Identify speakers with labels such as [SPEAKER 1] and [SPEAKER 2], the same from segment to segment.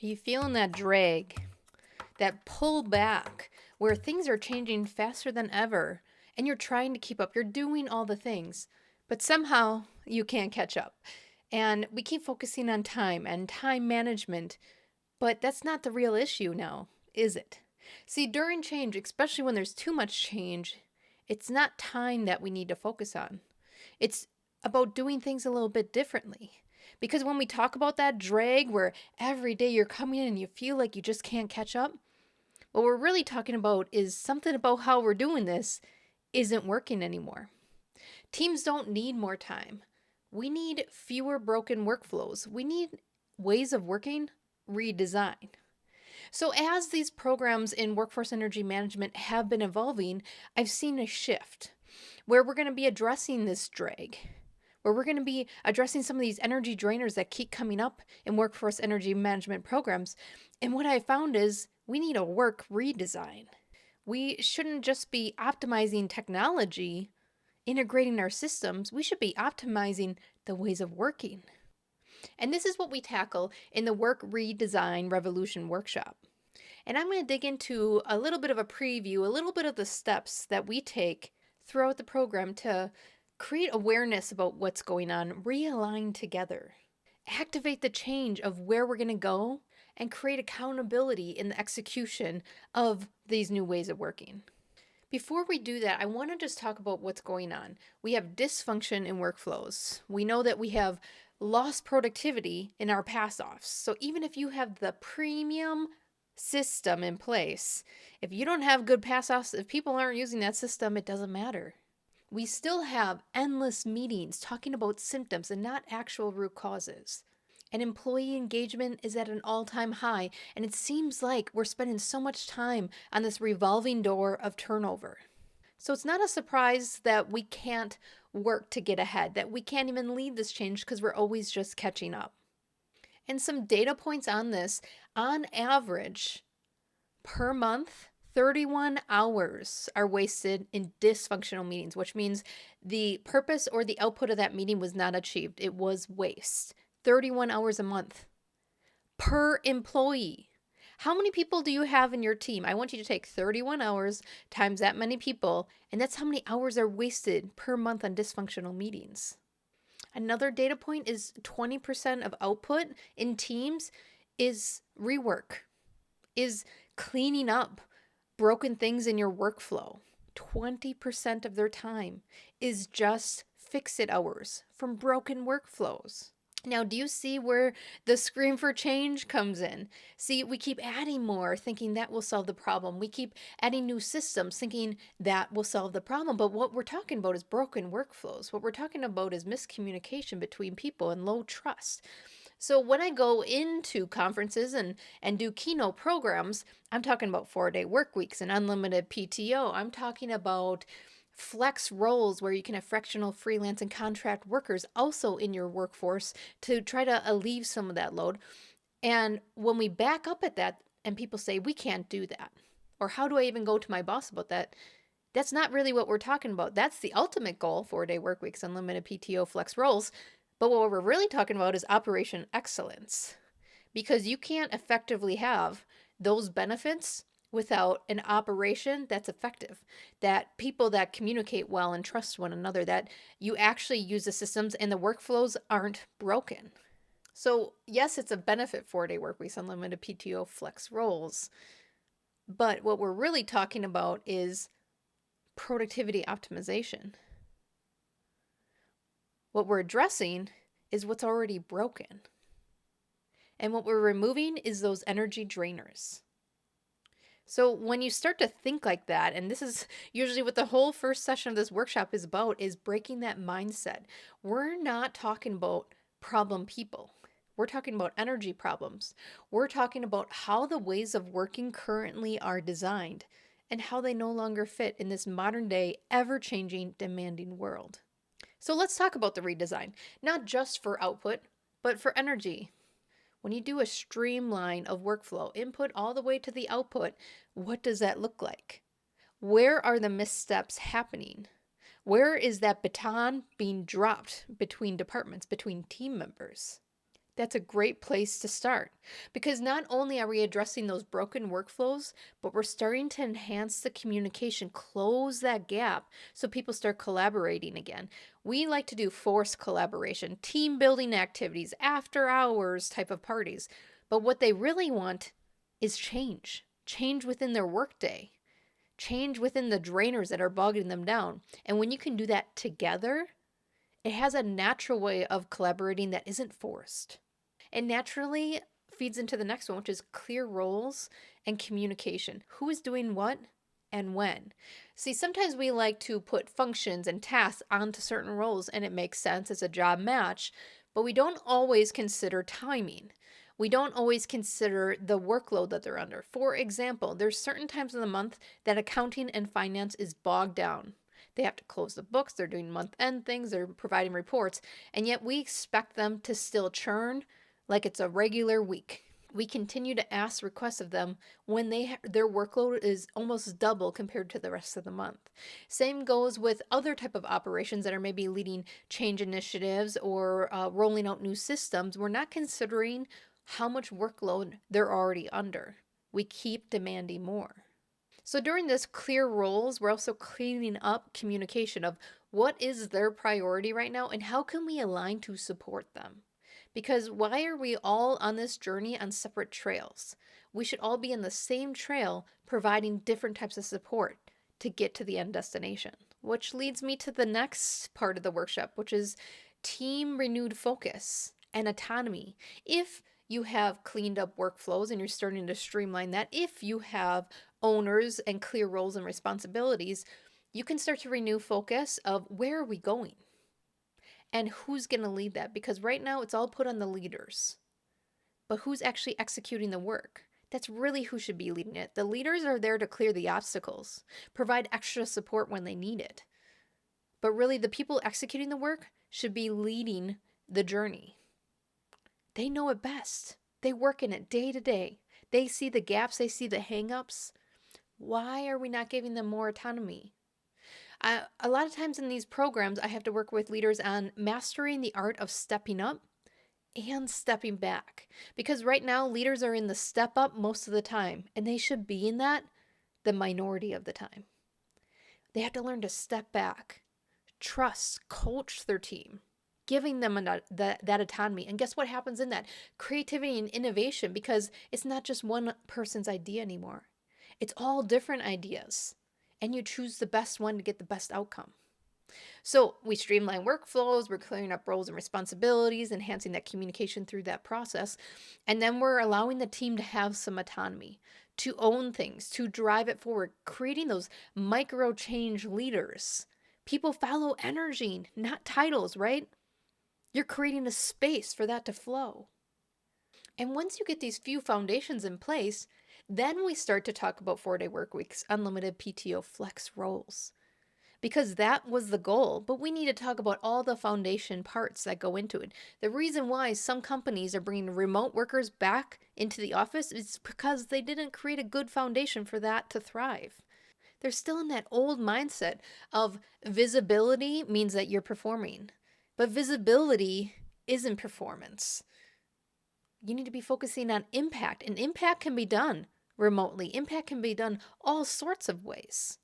[SPEAKER 1] Are you feeling that drag, that pull back, where things are changing faster than ever and you're trying to keep up? You're doing all the things, but somehow you can't catch up. And we keep focusing on time and time management, but that's not the real issue now, is it? See, during change, especially when there's too much change, it's not time that we need to focus on. It's about doing things a little bit differently. Because when we talk about that drag where every day you're coming in and you feel like you just can't catch up, what we're really talking about is something about how we're doing this isn't working anymore. Teams don't need more time. We need fewer broken workflows. We need ways of working redesign. So, as these programs in workforce energy management have been evolving, I've seen a shift where we're going to be addressing this drag, where we're going to be addressing some of these energy drainers that keep coming up in workforce energy management programs. And what I found is we need a work redesign. We shouldn't just be optimizing technology, integrating our systems. We should be optimizing the ways of working. And this is what we tackle in the Work Redesign Revolution workshop. And I'm going to dig into a little bit of a preview, a little bit of the steps that we take throughout the program to create awareness about what's going on, realign together, activate the change of where we're going to go, and create accountability in the execution of these new ways of working. Before we do that, I want to just talk about what's going on. We have dysfunction in workflows. We know that we have lost productivity in our pass-offs. So even if you have the premium system in place, if you don't have good pass-offs, if people aren't using that system, it doesn't matter. We still have endless meetings talking about symptoms and not actual root causes. And employee engagement is at an all-time high, and it seems like we're spending so much time on this revolving door of turnover. So it's not a surprise that we can't work to get ahead, that we can't even lead this change because we're always just catching up. And some data points on this: on average, per month, 31 hours are wasted in dysfunctional meetings, which means the purpose or the output of that meeting was not achieved. It was waste. 31 hours a month per employee. How many people do you have in your team? I want you to take 31 hours times that many people, and that's how many hours are wasted per month on dysfunctional meetings. Another data point is 20% of output in teams is rework, is cleaning up broken things in your workflow. 20% of their time is just fix-it hours from broken workflows. Now, do you see where the scream for change comes in? See, we keep adding more, thinking that will solve the problem. We keep adding new systems, thinking that will solve the problem. But what we're talking about is broken workflows. What we're talking about is miscommunication between people and low trust. So when I go into conferences and do keynote programs, I'm talking about 4-day work weeks and unlimited PTO. I'm talking about flex roles where you can have fractional freelance and contract workers also in your workforce to try to alleviate some of that load. And when we back up at that and people say, we can't do that, or how do I even go to my boss about that? That's not really what we're talking about. That's the ultimate goal: 4-day work weeks, unlimited PTO, flex roles. But what we're really talking about is operation excellence, because you can't effectively have those benefits without an operation that's effective, that people that communicate well and trust one another, that you actually use the systems and the workflows aren't broken. So yes, it's a benefit: 4-day work weeks, unlimited PTO, flex roles. But what we're really talking about is productivity optimization. What we're addressing is what's already broken. And what we're removing is those energy drainers. So when you start to think like that, and this is usually what the whole first session of this workshop is about, is breaking that mindset. We're not talking about problem people. We're talking about energy problems. We're talking about how the ways of working currently are designed and how they no longer fit in this modern day, ever-changing, demanding world. So let's talk about the redesign, not just for output, but for energy. When you do a streamline of workflow, input all the way to the output, what does that look like? Where are the missteps happening? Where is that baton being dropped between departments, between team members? That's a great place to start because not only are we addressing those broken workflows, but we're starting to enhance the communication, close that gap so people start collaborating again. We like to do forced collaboration, team building activities, after hours type of parties. But what they really want is change within their workday, change within the drainers that are bogging them down. And when you can do that together, it has a natural way of collaborating that isn't forced. And naturally feeds into the next one, which is clear roles and communication. Who is doing what and when? See, sometimes we like to put functions and tasks onto certain roles, and it makes sense as a job match, but we don't always consider timing. We don't always consider the workload that they're under. For example, there's certain times of the month that accounting and finance is bogged down. They have to close the books, they're doing month end things, they're providing reports, and yet we expect them to still churn like it's a regular week. We continue to ask requests of them when their workload is almost double compared to the rest of the month. Same goes with other type of operations that are maybe leading change initiatives or rolling out new systems. We're not considering how much workload they're already under. We keep demanding more. So during this clear roles, we're also cleaning up communication of what is their priority right now and how can we align to support them. Because why are we all on this journey on separate trails? We should all be in the same trail, providing different types of support to get to the end destination. Which leads me to the next part of the workshop, which is team renewed focus and autonomy. If you have cleaned up workflows and you're starting to streamline that, if you have owners and clear roles and responsibilities, you can start to renew focus of where are we going? And who's going to lead that? Because right now it's all put on the leaders. But who's actually executing the work? That's really who should be leading it. The leaders are there to clear the obstacles, provide extra support when they need it. But really, the people executing the work should be leading the journey. They know it best. They work in it day to day. They see the gaps, they see the hang-ups. Why are we not giving them more autonomy? A lot of times in these programs, I have to work with leaders on mastering the art of stepping up and stepping back. Because right now, leaders are in the step up most of the time, and they should be in that the minority of the time. They have to learn to step back, trust, coach their team, giving them that autonomy. And guess what happens in that? Creativity and innovation, because it's not just one person's idea anymore. It's all different ideas. And you choose the best one to get the best outcome. So we streamline workflows, we're clearing up roles and responsibilities, enhancing that communication through that process. And then we're allowing the team to have some autonomy, to own things, to drive it forward, creating those micro change leaders. People follow energy, not titles, right? You're creating a space for that to flow. And once you get these few foundations in place, then we start to talk about 4-day work weeks, unlimited PTO, flex roles. Because that was the goal, but we need to talk about all the foundation parts that go into it. The reason why some companies are bringing remote workers back into the office is because they didn't create a good foundation for that to thrive. They're still in that old mindset of visibility means that you're performing, but visibility isn't performance. You need to be focusing on impact, and impact can be done remotely. Impact can be done all sorts of ways.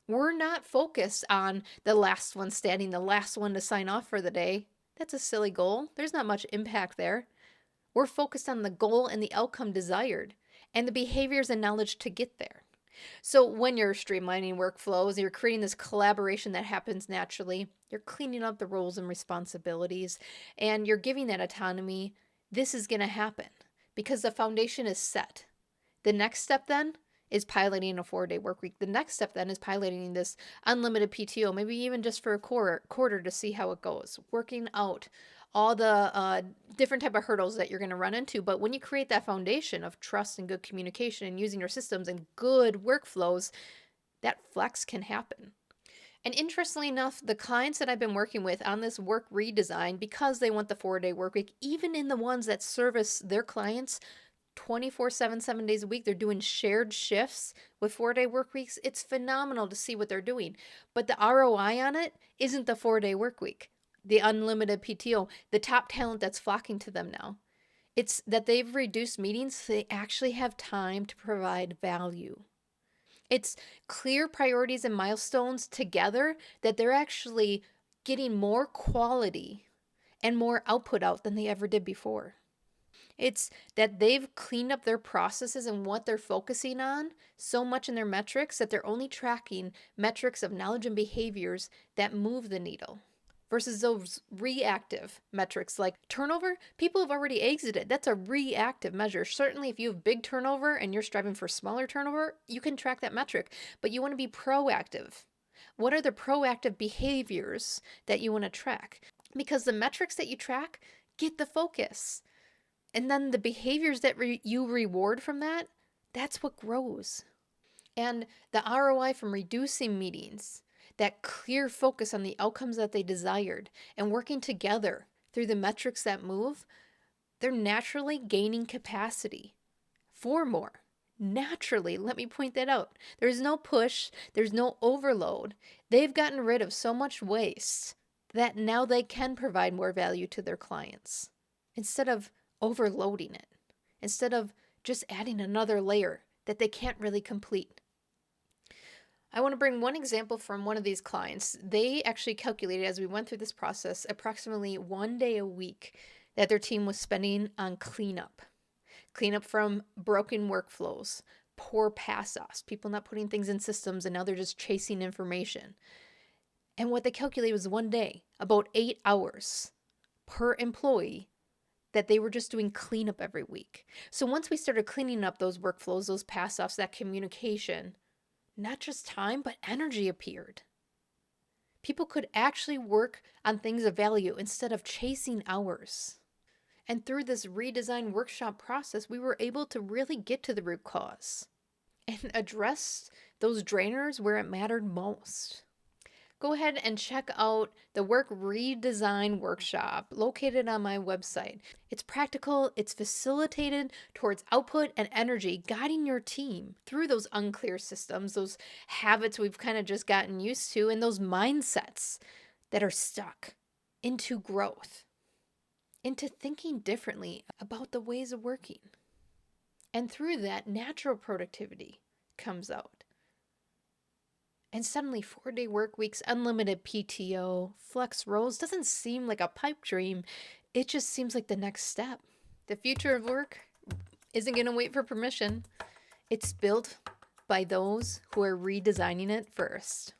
[SPEAKER 1] We're not focused on the last one standing, the last one to sign off for the day. That's a silly goal. There's not much impact there. We're focused on the goal and the outcome desired and the behaviors and knowledge to get there. So when you're streamlining workflows, you're creating this collaboration that happens naturally, you're cleaning up the roles and responsibilities, and you're giving that autonomy. This is going to happen because the foundation is set. The next step then is piloting a 4-day work week. The next step then is piloting this unlimited PTO, maybe even just for a quarter to see how it goes, working out all the different type of hurdles that you're going to run into. But when you create that foundation of trust and good communication and using your systems and good workflows, that flex can happen. And interestingly enough, the clients that I've been working with on this work redesign, because they want the 4-day work week, even in the ones that service their clients 24/7, 7 days a week, they're doing shared shifts with 4-day work weeks. It's phenomenal to see what they're doing. But the ROI on it isn't the 4-day work week. the unlimited PTO, the top talent that's flocking to them now. It's that they've reduced meetings so they actually have time to provide value. It's clear priorities and milestones together that they're actually getting more quality and more output out than they ever did before. It's that they've cleaned up their processes and what they're focusing on so much in their metrics that they're only tracking metrics of knowledge and behaviors that move the needle versus those reactive metrics like turnover. People have already exited. That's a reactive measure. Certainly, if you have big turnover and you're striving for smaller turnover, you can track that metric, but you want to be proactive. What are the proactive behaviors that you want to track? Because the metrics that you track get the focus. And then the behaviors that you reward from that, that's what grows. And the ROI from reducing meetings, that clear focus on the outcomes that they desired, and working together through the metrics that move, they're naturally gaining capacity for more. Naturally, let me point that out. There's no push, there's no overload. They've gotten rid of so much waste that now they can provide more value to their clients instead of overloading it, instead of just adding another layer that they can't really complete. I want to bring one example from one of these clients. They actually calculated, as we went through this process, approximately 1 day a week that their team was spending on cleanup. Cleanup from broken workflows, poor pass-offs, people not putting things in systems and now they're just chasing information. And what they calculated was 1 day, about 8 hours per employee that they were just doing cleanup every week. So once we started cleaning up those workflows, those pass-offs, that communication, not just time, but energy appeared. People could actually work on things of value instead of chasing hours. And through this redesign workshop process, we were able to really get to the root cause and address those drainers where it mattered most. Go ahead and check out the Work Redesign Workshop located on my website. It's practical, it's facilitated towards output and energy, guiding your team through those unclear systems, those habits we've kind of just gotten used to, and those mindsets that are stuck into growth, into thinking differently about the ways of working. And through that, natural productivity comes out. And suddenly 4-day work weeks, unlimited PTO, flex roles doesn't seem like a pipe dream. It just seems like the next step. The future of work isn't going to wait for permission. It's built by those who are redesigning it first.